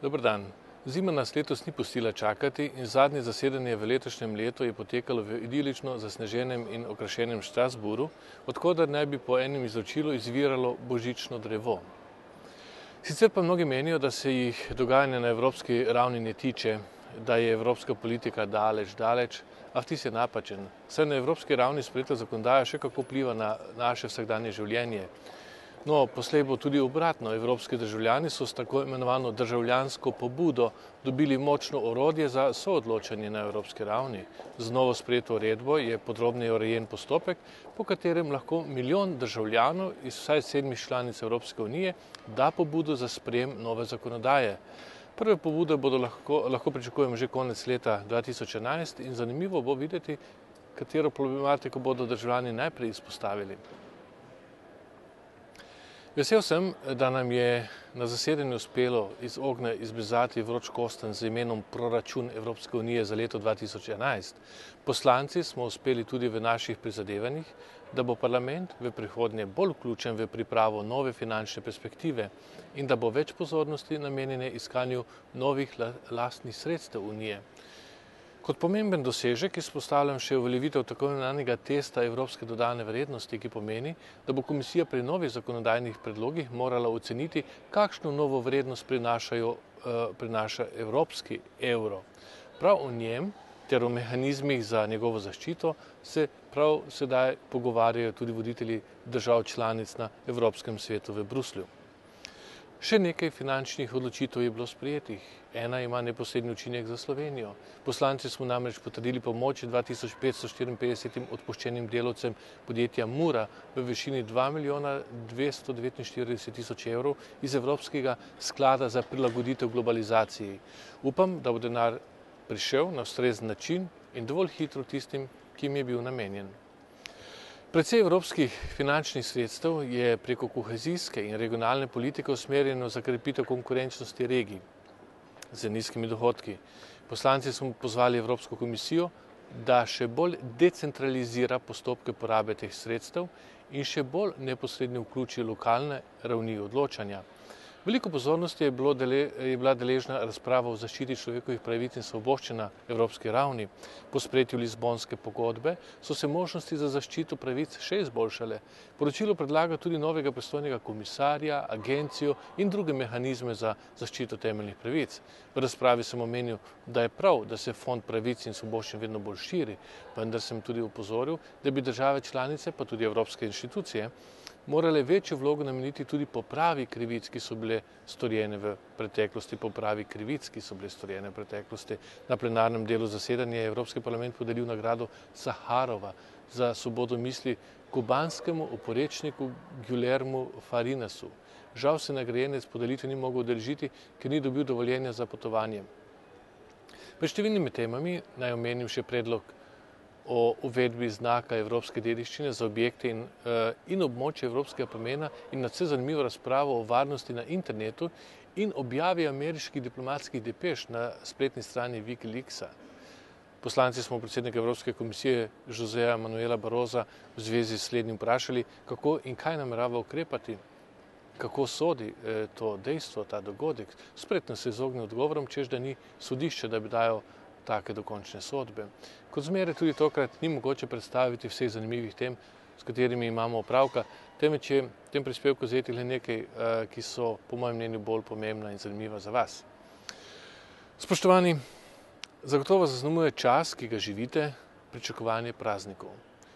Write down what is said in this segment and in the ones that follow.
Dober dan. Zima nas letos ni pustila čakati in zadnje zasedanje v letošnjem letu je potekalo v idilično zasneženem in okrašenem Strasbourgu, odkoder naj bi po enem izročilu izviralo božično drevo. Sicer pa mnogi menijo, da se jih dogajanje na evropski ravni ne tiče, da je evropska politika daleč, a vtis je napačen. Saj na evropski ravni sprejeta zakonodaja še kako vpliva na naše vsakdanje življenje. No, poslej bo tudi obratno. Evropski državljani so s tako imenovano državljansko pobudo dobili močno orodje za soodločanje na evropski ravni. Z novo sprejeto uredbo je podrobneje urejen postopek, po katerem lahko milijon državljanov iz vsaj 7 članic Evropske unije da pobudo za sprejem nove zakonodaje. Prve pobude lahko pričakujemo že konec leta 2011 in zanimivo bo videti, katero problematiko bodo državljani najprej izpostavili. Vesel sem, da nam je na zasedanju uspelo iz ognja izbrizati vroč kostanj z imenom Proračun Evropske unije za leto 2011. Poslanci smo uspeli tudi v naših prizadevanjih, da bo parlament v prihodnje bolj vključen v pripravo nove finančne perspektive in da bo več pozornosti namenjene iskanju novih lastnih sredstev unije. Kot pomemben dosežek izpostavljam še uveljavitev tako imenovanega testa evropske dodane vrednosti, ki pomeni, da bo komisija pri novih zakonodajnih predlogih morala oceniti, kakšno novo vrednost prinaša evropski evro. Prav o njem ter o mehanizmih za njegovo zaščito se prav sedaj pogovarjajo tudi voditelji držav članic na Evropskem svetu v Bruslju. Še nekaj finančnih odločitev je bilo sprejetih. Ena ima neposredni učinek za Slovenijo. Poslanci smo namreč potrdili pomoč 2554 odpuščenim delavcem podjetja Mura v višini 2.249.000 evrov iz Evropskega sklada za prilagoditev globalizaciji. Upam, da bo denar prišel na ustrezen način in dovolj hitro tistim, ki jim je bil namenjen. Precej evropskih finančnih sredstev je preko kohezijske in regionalne politike usmerjeno za krepitev konkurenčnosti regij z nizkimi dohodki. Poslanci smo pozvali Evropsko komisijo, da še bolj decentralizira postopke porabe teh sredstev in še bolj neposredno vključi lokalne ravni odločanja. Veliko pozornosti je bila deležna razprava o zaščiti človekovih pravic in svoboščin na evropski ravni. Po sprejetju Lizbonske pogodbe so se možnosti za zaščito pravic še izboljšale. Poročilo predlaga tudi novega pristojnega komisarja, agencijo in druge mehanizme za zaščito temeljnih pravic. V razpravi sem omenil, da je prav, da se fond pravic in svoboščin vedno bolj širi, vendar sem tudi opozoril, da bi države članice, pa tudi evropske inštitucije, morale večjo vlogo nameniti tudi popravi krivic, ki so bile storjene v preteklosti, Na plenarnem delu zasedanja je Evropski parlament podelil nagrado Saharova za svobodo misli kubanskemu oporečniku Guillermu Farinasu. Žal se nagrajenec podelitve ni mogel udeležiti, ker ni dobil dovoljenja za potovanje. Med številnimi temami naj omenim še predlog o uvedbi znaka evropske dediščine za objekte in območje evropskega pomena in nadvse zanimivo razpravo o varnosti na internetu in objavi ameriških diplomatskih depeš na spletni strani Wikileaksa. Poslanci smo predsednika Evropske komisije Joseja Manuela Barrosa v zvezi s slednjim vprašali, kako in kaj namerava ukrepati, kako sodi to dejstvo, ta dogodek. Spretno se izogne odgovorom, češ da ni sodišče, da bi dajal take dokončne sodbe. Kot zmeraj tudi tokrat ni mogoče predstaviti vseh zanimivih tem, s katerimi imamo opravka, temveč je v tem prispevku zajeti le nekaj, ki so po mojem mnenju bolj pomembna in zanimiva za vas. Spoštovani, zagotovo zaznamuje čas, ki ga živite, pričakovanje praznikov.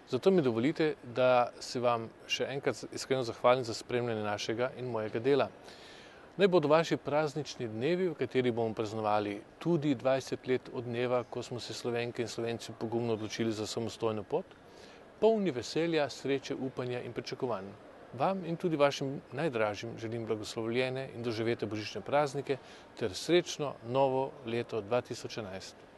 Zato mi dovolite, da se vam še enkrat iskreno zahvalim za spremljanje našega in mojega dela. Naj bodo vaši praznični dnevi, v kateri bomo praznovali tudi 20 let od dneva, ko smo se Slovenke in Slovenci pogumno odločili za samostojno pot, polni veselja, sreče, upanja in pričakovanj. Vam in tudi vašim najdražjim želim blagoslovljene in doživete božične praznike ter srečno novo leto 2011.